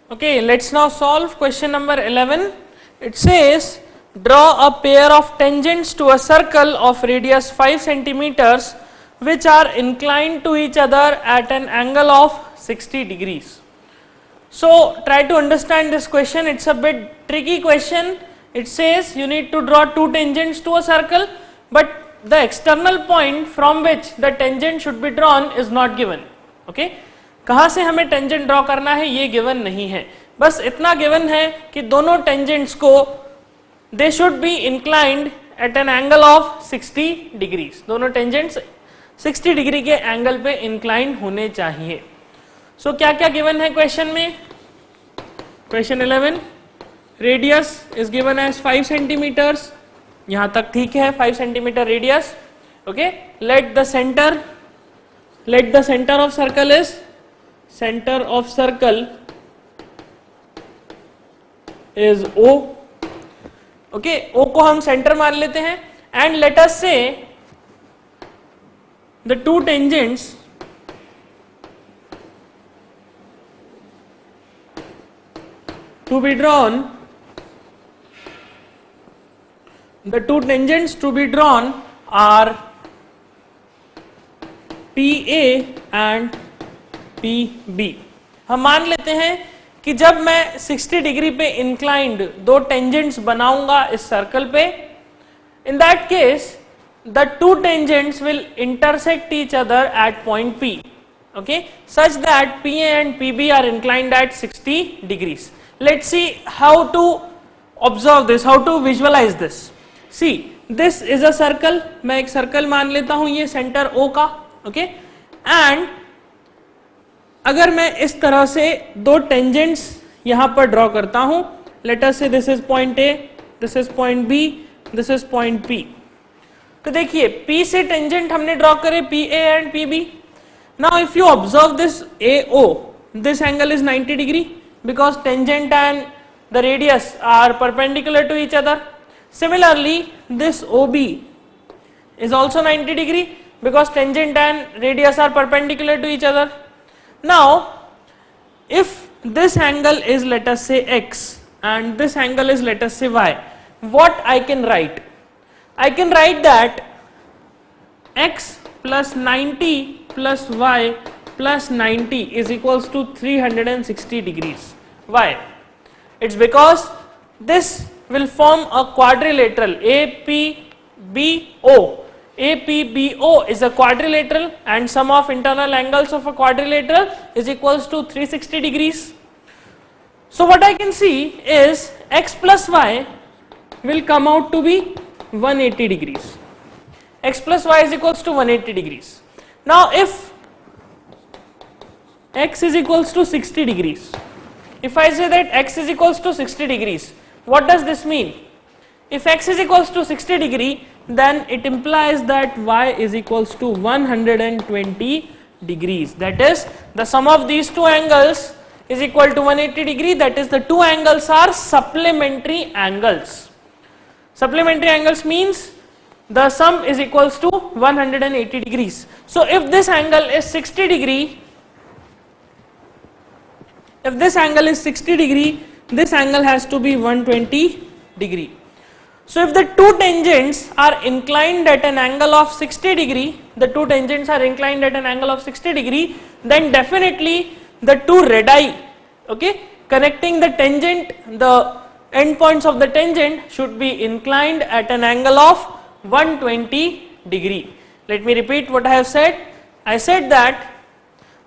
Okay, let's now solve question number 11. It says draw a pair of tangents to a circle of radius 5 centimeters which are inclined to each other at an angle of 60 degrees. So try to understand this question. It's a bit tricky question. It says you need to draw two tangents to a circle, but the external point from which the tangent should be drawn is not given. Okay, कहाँ से हमें tangent draw करना है ये given नहीं है, बस इतना गिवन है कि दोनों टेंजेंट्स को they should be inclined at an angle of 60 degrees, दोनों टेंजेंट्स 60 डिग्री के एंगल पे इंक्लाइंड होने चाहिए. सो क्या क्या गिवन है क्वेश्चन में? Question 11, radius is given as 5 centimetres, यहां तक ठीक है, 5 centimetre radius. Okay, let the centre of circle is, center of circle is O. Okay, O को हम सेंटर मान लेते हैं and let us say the two tangents to be drawn, are PA and PB. हम मान लेते हैं कि जब मैं 60 डिग्री पे इंक्लाइंड दो टेंजेंट्स बनाऊंगा इस सर्कल पे, in that case the two tangents will intersect each other at point P. Okay, such that PA and PB are inclined at 60 degrees. Let's see how to observe this, how to visualise this. See, this is a circle, मैं एक circle मान लेता हूं ये centre O का. Okay, and अगर मैं इस तरह से दो टेंजेंट्स यहां पर ड्रॉ करता हूं, लेट अस से this is point A, this is point B, this is point P. तो देखिए P से टेंजेंट हमने ड्रॉ करे PA and PB. Now if you observe this AO, this angle is 90 degree because tangent and the radius are perpendicular to each other. Similarly this OB is also 90 degree because tangent and radius are perpendicular to each other. Now if this angle is let us say X and this angle is let us say Y, what I can write? I can write that X plus 90 plus Y plus 90 is equals to 360 degrees. Why? It's because this will form a quadrilateral APBO. APBO is a quadrilateral and sum of internal angles of a quadrilateral is equals to 360 degrees. So what I can see is X plus Y will come out to be 180 degrees. X plus Y is equals to 180 degrees. Now if X is equals to 60 degrees, if I say that X is equals to 60 degrees, what does this mean? If X is equals to 60 degree, then it implies that Y is equals to 120 degrees. That is, the sum of these two angles is equal to 180 degree. That is, the two angles are supplementary angles. Supplementary angles means the sum is equals to 180 degrees. So if this angle is 60 degree, this angle has to be 120 degree. So if the two tangents are inclined at an angle of 60 degree, then definitely the two radii, okay, connecting the tangent, the endpoints of the tangent should be inclined at an angle of 120 degree. Let me repeat what I have said. I said that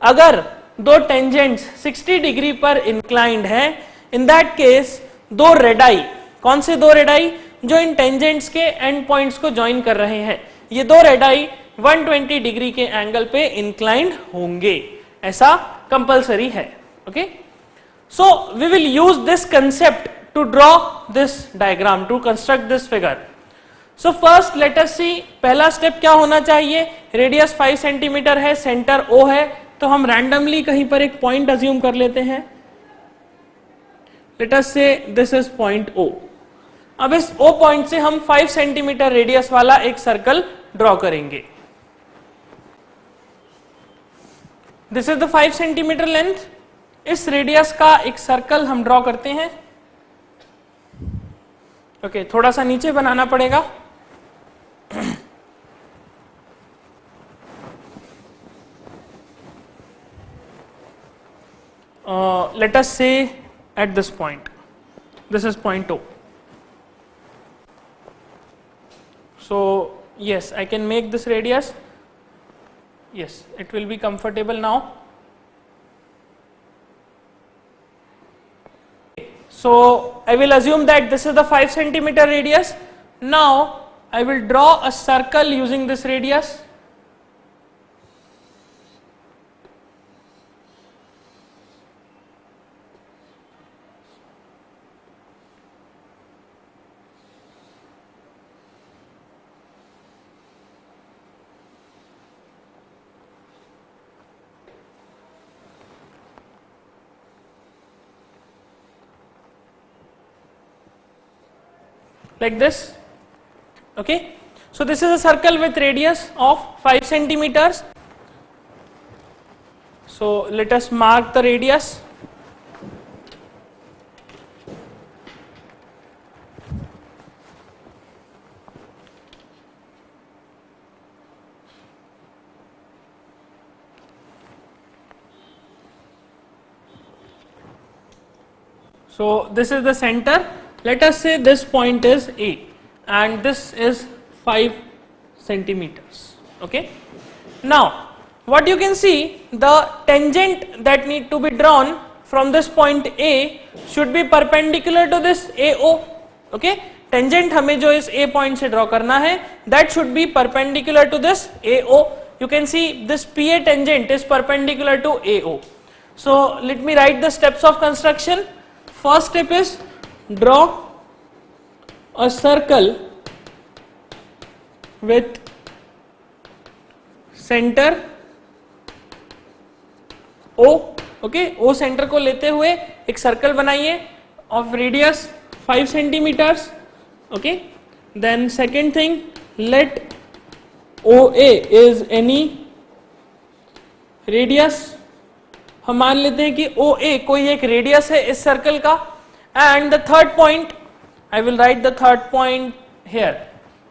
अगर दो tangents 60 degree पर inclined है, in that case दो radii, कौन से दो radii? जो इन टेंजेंट्स के एंड पॉइंट्स को ज्वाइन कर रहे हैं, ये दो रेडाई 120 डिग्री के एंगल पे इंक्लाइंड होंगे, ऐसा कंपलसरी है. Okay, so we will use this concept to draw this diagram, to construct this figure. So first let us see, पहला स्टेप क्या होना चाहिए? रेडियस 5 सेंटीमीटर है, सेंटर O है, तो हम रैंडमली कहीं पर एक पॉइंट अज्यूम कर लेते हैं. लेट अस से दिस इज पॉइंट O. अब इस O पॉइंट से हम 5 सेंटीमीटर रेडियस वाला एक सर्कल ड्रॉ करेंगे. This is the 5 centimetre length. इस रेडियस का एक सर्कल हम ड्रॉ करते हैं। ओके, थोड़ा सा नीचे बनाना पड़ेगा। Let us say at this point, this is point O. So yes, I can make this radius. Yes, it will be comfortable now. So I will assume that this is the 5 centimeter radius. Now I will draw a circle using this radius. Like this. Okay, so this is a circle with radius of 5 centimeters. So let us mark the radius. So this is the center. Let us say this point is A and this is 5 centimeters. Okay, now what you can see, the tangent that need to be drawn from this point A should be perpendicular to this AO. Okay, tangent हमें जो इस A point से draw करना है, that should be perpendicular to this AO. You can see this PA tangent is perpendicular to AO. So let me write the steps of construction. First step is draw a circle with center O. Okay, O centre को लेते हुए एक circle बनाइए of radius 5 centimetres. Okay, then second thing, let OA is any radius. हम मान लेते हैं कि OA कोई एक रेडियस है इस सर्कल का. And the third point, I will write the third point here.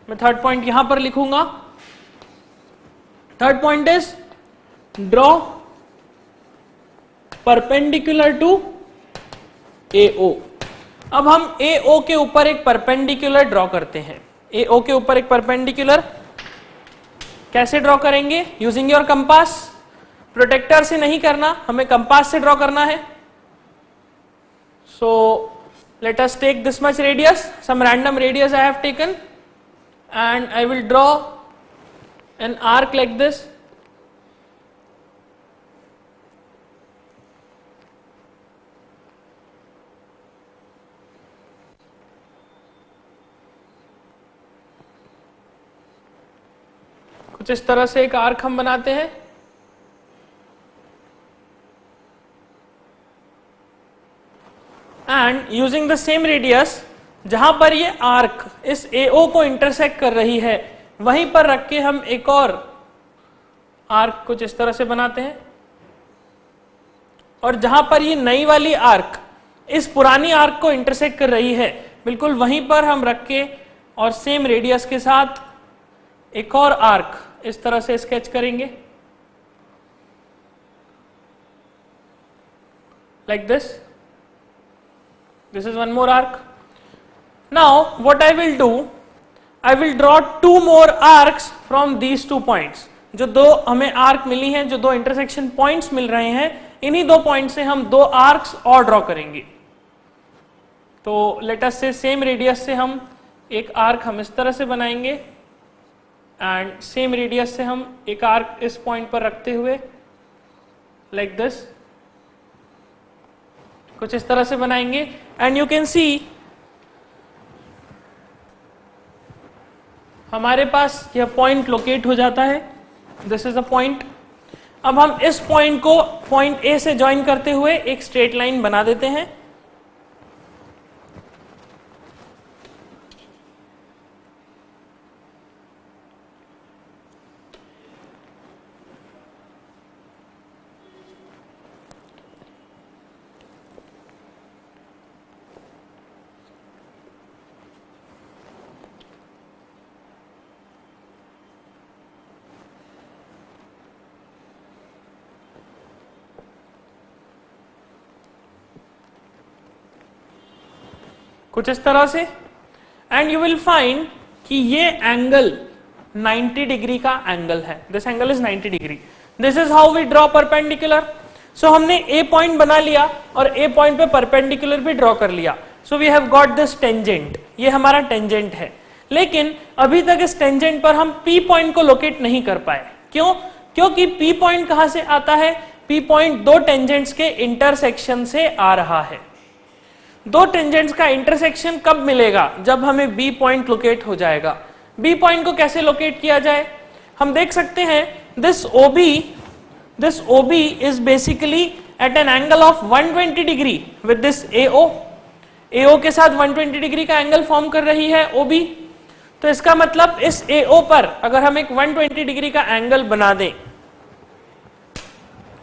मैं थर्ड पॉइंट यहां पर लिखूंगा. Third point is draw perpendicular to AO. अब हम AO के ऊपर एक परपेंडिकुलर ड्रॉ करते हैं. AO के ऊपर एक परपेंडिकुलर कैसे ड्रॉ करेंगे? Using your compass. प्रोटेक्टर से नहीं करना, हमें कंपास से ड्रॉ करना है. So let us take this much radius, some random radius I have taken, and I will draw an arc like this. कुछ इस तरह से एक आर्क हम बनाते हैं. And using the same radius, जहां पर ये आर्क इस AO को इंटरसेक्ट कर रही है, वहीं पर रख के हम एक और आर्क कुछ इस तरह से बनाते हैं. और जहां पर ये नई वाली आर्क इस पुरानी आर्क को इंटरसेक्ट कर रही है, बिल्कुल वहीं पर हम रख के और सेम रेडियस के साथ एक और आर्क इस तरह से स्केच करेंगे, like this. This is one more arc. Now what I will do, I will draw two more arcs from these 2 points. जो दो हमें आर्क मिली हैं, जो दो इंटरसेक्शन पॉइंट्स मिल रहे हैं, इन्हीं 2 पॉइंट से हम 2 आर्क्स और ड्रॉ करेंगे. तो लेट अस से सेम रेडियस से हम एक आर्क हम इस तरह से बनाएंगे, एंड सेम रेडियस से हम एक आर्क इस पॉइंट पर रखते हुए लाइक दिस कुछ इस तरह से बनाएंगे. एंड यू कैन सी हमारे पास यह पॉइंट लोकेट हो जाता है. This is a point. अब हम इस पॉइंट को पॉइंट A से ज्वाइन करते हुए एक स्ट्रेट लाइन बना देते हैं. कुछ इस तरह से, एंड यू विल फाइंड कि ये एंगल 90 डिग्री का एंगल है, this angle is 90 degree. This is how we draw perpendicular. So हमने ए पॉइंट बना लिया और ए पॉइंट पे परपेंडिकुलर भी ड्रॉ कर लिया। So we have got this tangent, ये हमारा टेंजेंट है। लेकिन अभी तक इस टेंजेंट पर हम पी पॉइंट को लोकेट नहीं कर पाए। क्यों? क्योंकि पी पॉइंट कहां से आता है? पी पॉइंट दो टेंजेंट्स के इंटरसेक्शन से आ रहा है। दो टेंजेंट्स का इंटरसेक्शन कब मिलेगा? जब हमें बी पॉइंट लोकेट हो जाएगा। बी पॉइंट को कैसे लोकेट किया जाए? हम देख सकते हैं this OB is basically at an angle of 120 degree with this AO के साथ 120 डिग्री का एंगल फॉर्म कर रही है OB। तो इसका मतलब इस AO पर अगर हम एक 120 डिग्री का एंगल बना दें,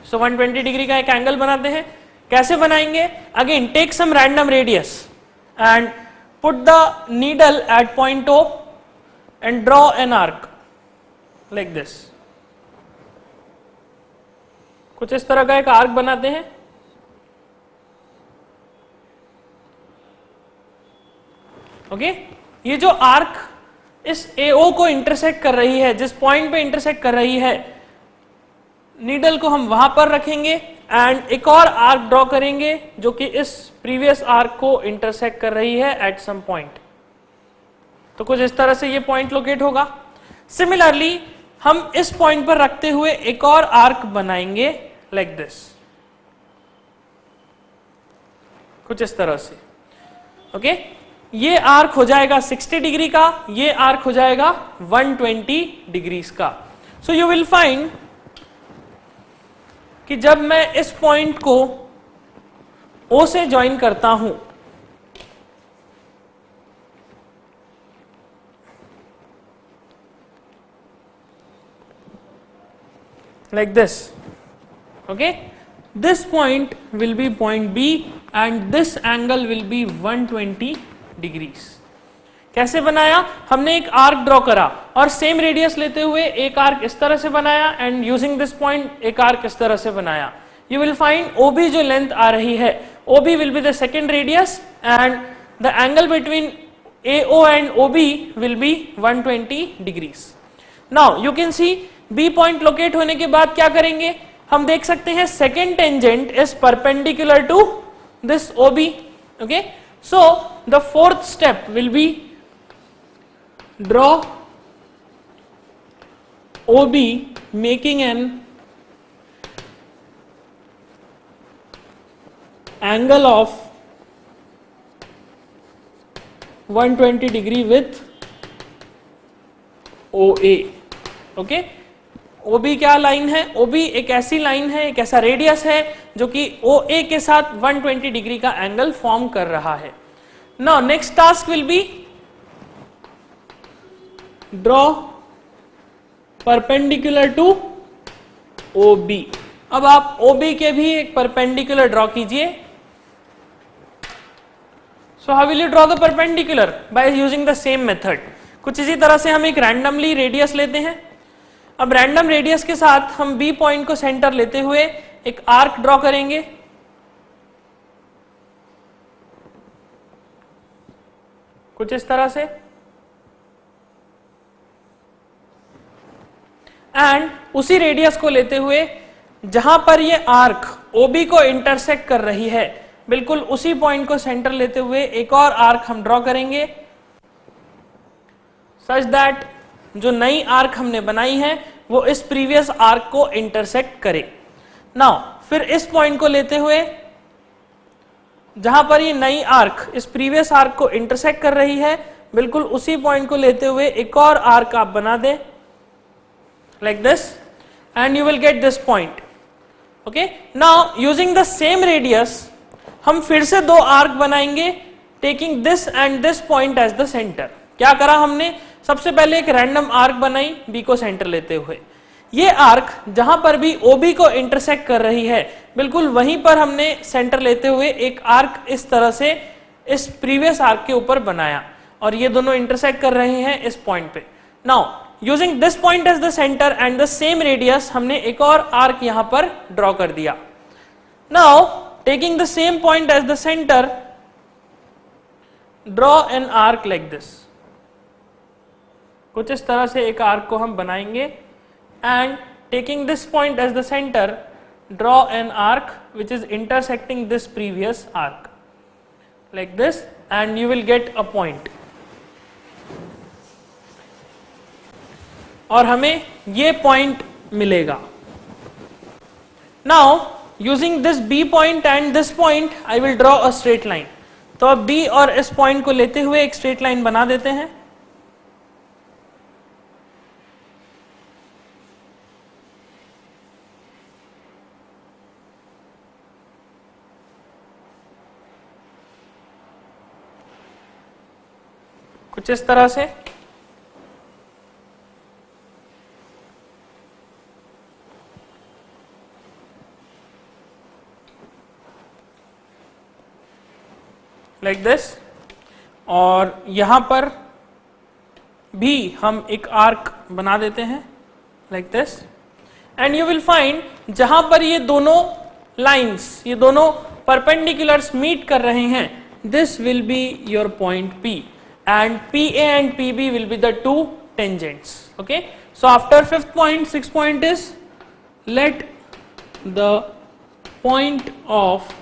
सो 120 डिग्री का एक एंगल बनाते हैं। कैसे बनाएंगे? Again take some random radius and put the needle at point O and draw an arc like this. कुछ इस तरह का एक आर्क बनाते हैं। ओके, ये जो आर्क इस AO को इंटरसेक्ट कर रही है, जिस पॉइंट पे इंटरसेक्ट कर रही है, नीडल को हम वहां पर रखेंगे एंड एक और आर्क ड्रॉ करेंगे जो कि इस प्रीवियस आर्क को इंटरसेक्ट कर रही है एट सम पॉइंट। तो कुछ इस तरह से ये पॉइंट लोकेट होगा। सिमिलरली हम इस पॉइंट पर रखते हुए एक और आर्क बनाएंगे लाइक दिस, कुछ इस तरह से। ओके, ये आर्क हो जाएगा 60 डिग्री का, ये आर्क हो जाएगा 120 डिग्रीज का। सो यू विल फाइंड कि जब मैं इस पॉइंट को O से ज्वाइन करता हूं, like this, okay, this point will be point B and this angle will be 120 degrees। कैसे बनाया? हमने एक आर्क ड्रॉ करा और सेम रेडियस लेते हुए एक आर्क इस तरह से बनाया एंड यूजिंग दिस पॉइंट एक आर्क इस तरह से बनाया। यू विल फाइंड OB जो लेंथ आ रही है, OB will be the second radius and the angle between AO and OB will be 120 degrees। Now you can see B point locate होने के बाद क्या करेंगे? हम देख सकते हैं second tangent is perpendicular to this OB। Okay, so the fourth step will be draw OB making an angle of 120 degree with OA। Okay, OB क्या लाइन है? OB एक ऐसी लाइन है, एक ऐसा रेडियस है जो कि OA के साथ 120 डिग्री का एंगल फॉर्म कर रहा है। Now next task will be draw perpendicular to OB। अब आप OB के भी एक परपेंडिकुलर ड्रॉ कीजिए। So how will you draw the perpendicular? By using the same method. कुछ इसी तरह से हम एक रैंडमली रेडियस लेते हैं। अब रैंडम रेडियस के साथ हम B पॉइंट को सेंटर लेते हुए एक आर्क ड्रॉ करेंगे। कुछ इस तरह से, एंड उसी रेडियस को लेते हुए जहां पर ये आर्क OB को इंटरसेक्ट कर रही है, बिल्कुल उसी पॉइंट को सेंटर लेते हुए एक और आर्क हम ड्रॉ करेंगे सच दैट जो नई आर्क हमने बनाई है वो इस प्रीवियस आर्क को इंटरसेक्ट करे। नाउ फिर इस पॉइंट को लेते हुए जहां पर ये नई आर्क इस प्रीवियस आर्क को इंटरसेक्ट कर रही है, बिल्कुल उसी पॉइंट को लेते हुए एक और आर्क आप बना दें like this and you will get this point. Okay, now using the same radius हम फिर से दो आर्क बनाएंगे taking this and this point as the centre. क्या करा हमने? सबसे पहले एक रैंडम आर्क बनाई B को सेंटर लेते हुए। ये आर्क जहां पर भी OB को इंटरसेक्ट कर रही है, बिल्कुल वहीं पर हमने सेंटर लेते हुए एक आर्क इस तरह से इस प्रीवियस आर्क के ऊपर बनाया और ये दोनों इंटरसेक्ट कर रहे हैं इस पॉइंट पे। Now using this point as the centre and the same radius हमने एक और आर्क यहां पर ड्रॉ कर दिया। Now taking the same point as the centre draw an arc like this, कुछ इस तरह से एक आर्क को हम बनाएंगे and taking this point as the centre draw an arc which is intersecting this previous arc like this and you will get a point. और हमें ये पॉइंट मिलेगा। Now using this B point and this point I will draw a straight line. तो अब B और इस point को लेते हुए एक स्ट्रेट लाइन बना देते हैं। कुछ इस तरह से। Like this. और यहां पर भी हम एक आर्क बना देते हैं like this and you will find जहां पर ये दोनों लाइंस, ये दोनों परपेंडिकुलर्स मीट कर रहे हैं, this will be your point P and PA and PB will be the two tangents. Okay, so after fifth point, sixth point is let the point of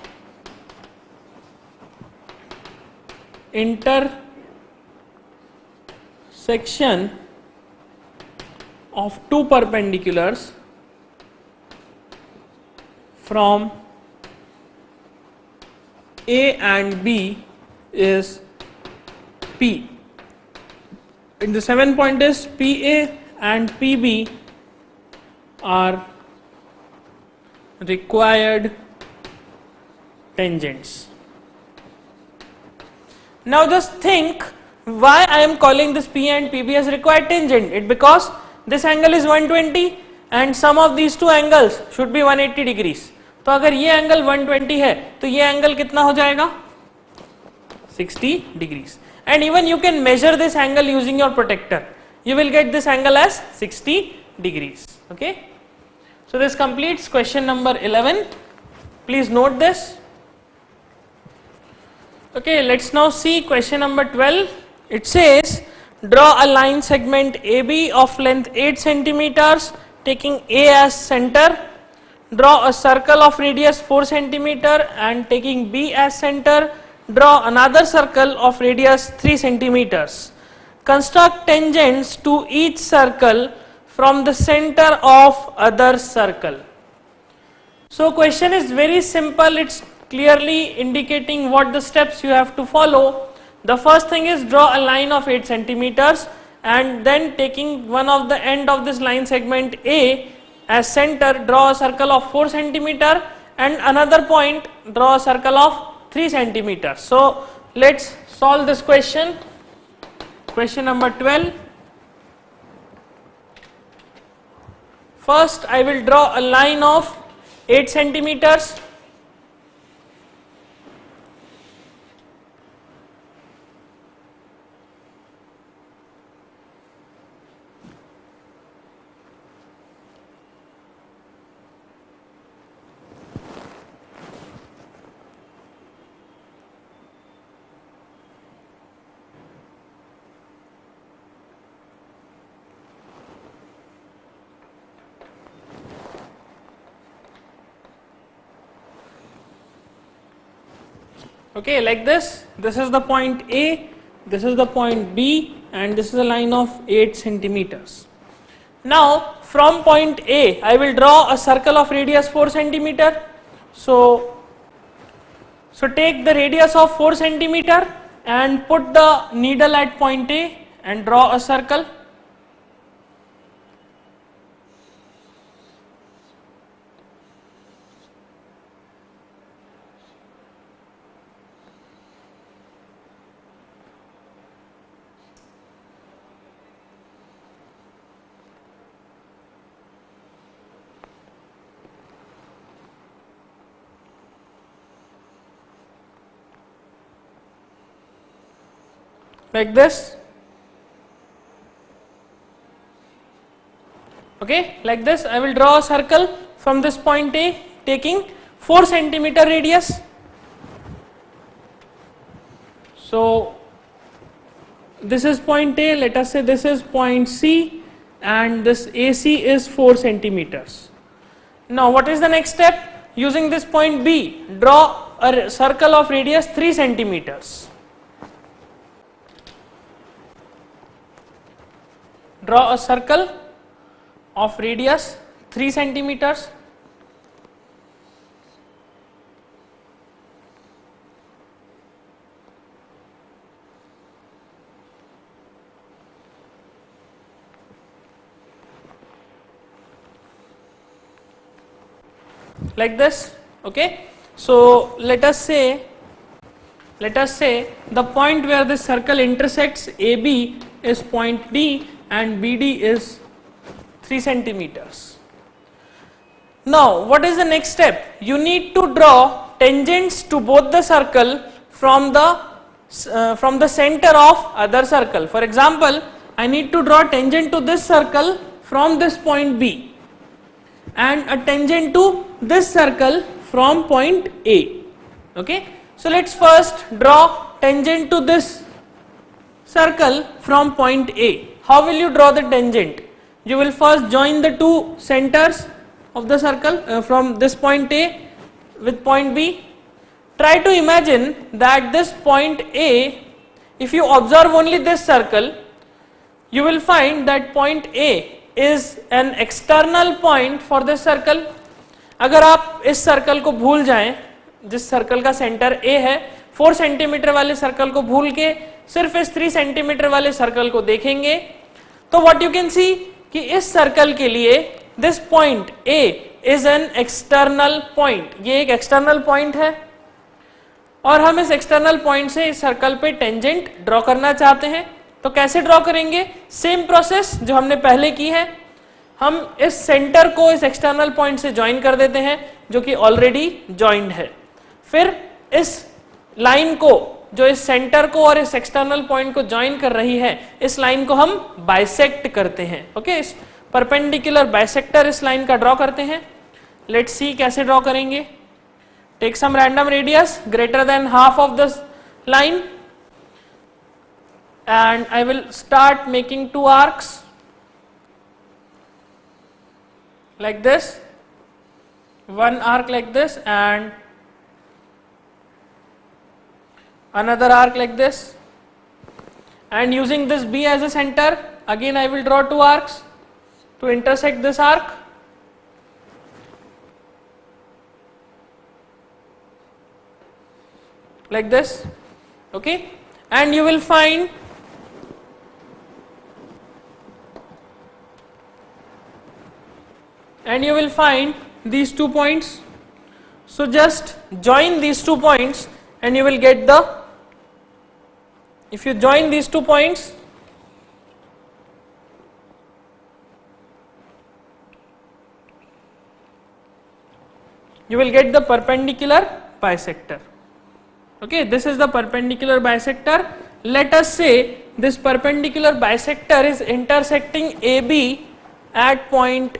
intersection of two perpendiculars from A and B is P. And the seventh point is PA and PB are required tangents. Now just think why I am calling this P and PB as required tangent. It because this angle is 120 and sum of these two angles should be 180 degrees. तो अगर ये angle 120 है तो ये angle कितना हो जाएगा 60 degrees. And even you can measure this angle using your protector. You will get this angle as 60 degrees. Okay. So this completes question number 11. Please note this. Okay, let's now see question number 12. It says draw a line segment AB of length 8 centimeters taking A as center. Draw a circle of radius 4 centimeter and taking B as center. Draw another circle of radius 3 centimeters. Construct tangents to each circle from the center of other circle. So question is very simple. It's clearly indicating what the steps you have to follow. The first thing is draw a line of 8 centimeters and then taking one of the end of this line segment A as center, draw a circle of 4 centimeter and another point, draw a circle of 3 centimeters. So let's solve this question. Question number 12. First I will draw a line of 8 centimeters. Okay, like this. This is the point A, this is the point B, and this is a line of 8 centimeters. Now, from point A, I will draw a circle of radius 4 centimeter. So take the radius of 4 centimeter and put the needle at point A and draw a circle. Like this. Okay, like this. I will draw a circle from this point A taking 4 centimeter radius. So this is point A, let us say this is point C, and this AC is 4 centimeters. Now what is the next step? Using this point B, draw a circle of radius 3 centimeters. Draw a circle of radius 3 centimeters. Like this, okay. So let us say the point where this circle intersects AB is point D and BD is 3 centimeters. Now what is the next step? You need to draw tangents to both the circle from the center of other circle. For example, I need to draw tangent to this circle from this point B and a tangent to this circle from point A. Okay, so let's first draw tangent to this circle from point A. How will you draw the tangent? You will first join the two centers of the circle from this point A with point B. Try to imagine that this point A, if you observe only this circle, you will find that point A is an external point for this circle. अगर आप इस circle को भूल जाएं, जिस circle का centre A है, 4 centimetre वाले सर्कल को भूल के सिर्फ इस 3 सेंटीमीटर वाले सर्कल को देखेंगे, तो व्हाट यू कैन सी कि इस सर्कल के लिए this point A is an external point. ये एक एक्सटर्नल पॉइंट है और हम इस एक्सटर्नल पॉइंट से इस सर्कल पे टेंजेंट ड्रॉ करना चाहते हैं. तो कैसे ड्रॉ करेंगे? सेम प्रोसेस जो हमने पहले की है. हम इस सेंटर को इस एक्सटर्नल पॉइंट से ज्वाइन कर देते हैं जो कि ऑलरेडी ज्वाइंड है. फिर इस लाइन को, जो इस सेंटर को और इस एक्सटर्नल पॉइंट को ज्वाइन कर रही है, इस लाइन को हम बाइसेक्ट करते हैं. ओके, इस परपेंडिकुलर बाइसेक्टर इस लाइन का ड्रॉ करते हैं. लेट्स सी कैसे ड्रॉ करेंगे. Take some random radius greater than half of the line and I will start making 2 arcs like this, one arc like this and another arc like this, and using this B as a center, again I will draw 2 arcs to intersect this arc. Like this, okay, and you will find these 2 points. So just join these 2 points and you will get the, if you join these 2 points, you will get the perpendicular bisector. Okay, this is the perpendicular bisector. Let us say this perpendicular bisector is intersecting AB at point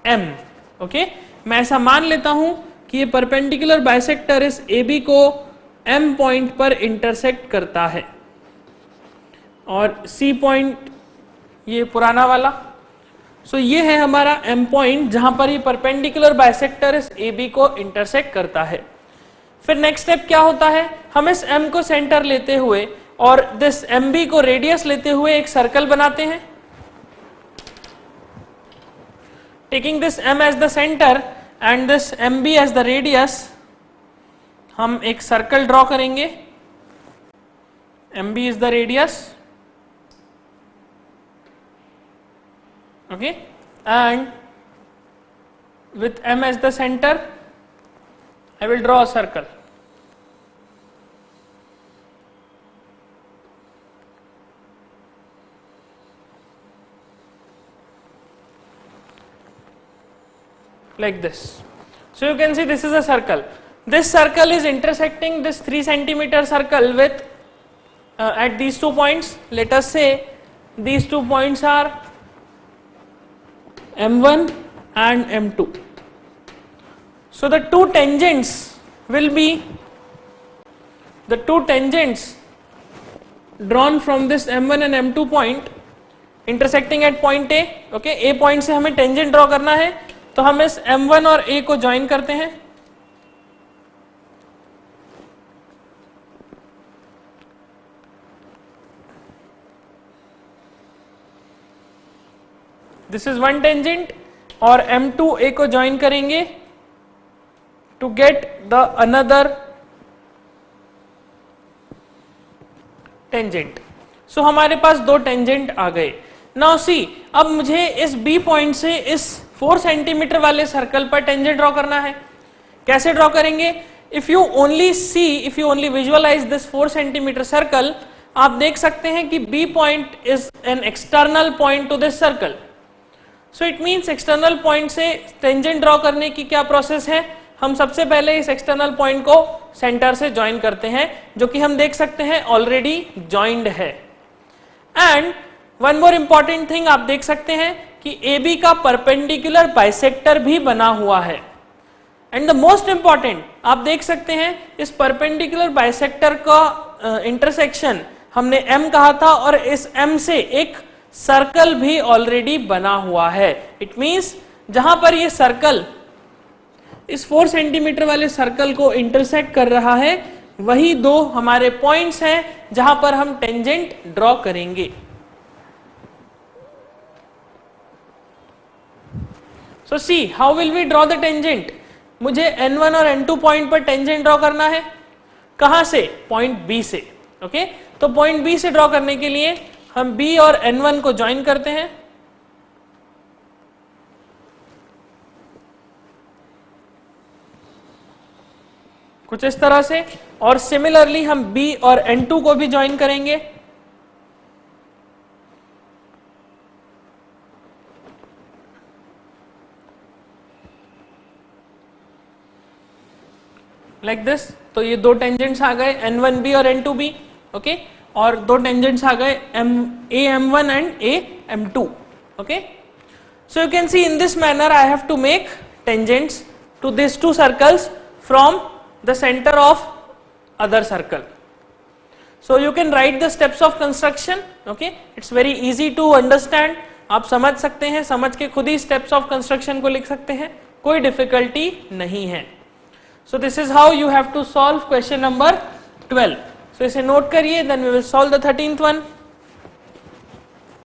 M. Okay, मैं ऐसा मान लेता हूं कि ये perpendicular bisector इस AB को M point पर इंटरसेक्ट करता है और C पॉइंट ये पुराना वाला. सो ये है हमारा M पॉइंट जहां पर ये परपेंडिकुलर बाइसेक्टर इस AB को इंटरसेक्ट करता है. फिर नेक्स्ट स्टेप क्या होता है? हम इस M को सेंटर लेते हुए और दिस MB को रेडियस लेते हुए एक सर्कल बनाते हैं. Taking this M as the center and this MB as the radius, हम एक सर्कल ड्रॉ करेंगे. MB is the radius, okay, and with M as the center, I will draw a circle. Like this. So you can see this is a circle. This circle is intersecting this 3 centimeter circle with at these 2 points. Let us say these 2 points are M1 and M2. So the two tangents drawn from this m1 and m2 point intersecting at point A. Okay, A point से हमें tangent draw करना है, तो हम इस m1 और A को join करते हैं. दिस इज वन टेंजेंट और m2 A को ज्वाइन करेंगे to get the another tangent. So हमारे पास दो टेंजेंट आ गए. नाउ सी, अब मुझे इस B पॉइंट से इस 4 सेंटीमीटर वाले सर्कल पर टेंजेंट ड्रॉ करना है. कैसे ड्रॉ करेंगे? If you only visualise this 4 centimetre circle, आप देख सकते हैं कि B point is an external point to this circle. So it means external point से टेंजेंट ड्रॉ करने की क्या प्रोसेस है? हम सबसे पहले इस एक्सटर्नल पॉइंट को सेंटर से ज्वाइन करते हैं, जो कि हम देख सकते हैं ऑलरेडी ज्वाइंड है. And one more important thing, आप देख सकते हैं कि AB का परपेंडिकुलर बाइसेक्टर भी बना हुआ है. एंड द मोस्ट इंपॉर्टेंट, आप देख सकते हैं इस परपेंडिकुलर बाइसेक्टर का इंटरसेक्शन हमने M कहा था, और इस M से एक सर्कल भी ऑलरेडी बना हुआ है. इट मींस जहां पर ये सर्कल इस 4 सेंटीमीटर वाले सर्कल को इंटरसेक्ट कर रहा है, वही दो हमारे पॉइंट्स हैं जहां पर हम टेंजेंट ड्रॉ करेंगे. So see how will we draw the tangent. मुझे n1 और n2 पॉइंट पर टेंजेंट ड्रॉ करना है. कहां से? पॉइंट B से. ओके, तो पॉइंट B से ड्रॉ करने के लिए हम B और n1 को ज्वाइन करते हैं. कुछ इस तरह से, और सिमिलरली हम B और n2 को भी ज्वाइन करेंगे. Like this. तो ये दो टेंजेंट्स आ गए, n1b और n2b. ओके, और दो टेंजेंट्स आ गए, am1 and am2. Okay, so you can see in this manner I have to make tangents to this two circles from the center of other circle. So you can write the steps of construction. Okay, it's very easy to understand. आप समझ सकते हैं, समझ के खुद ही steps of construction को लिख सकते हैं, कोई difficulty नहीं है. So this is how you have to solve question number 12. So इसे note करिए, then we will solve the 13th one.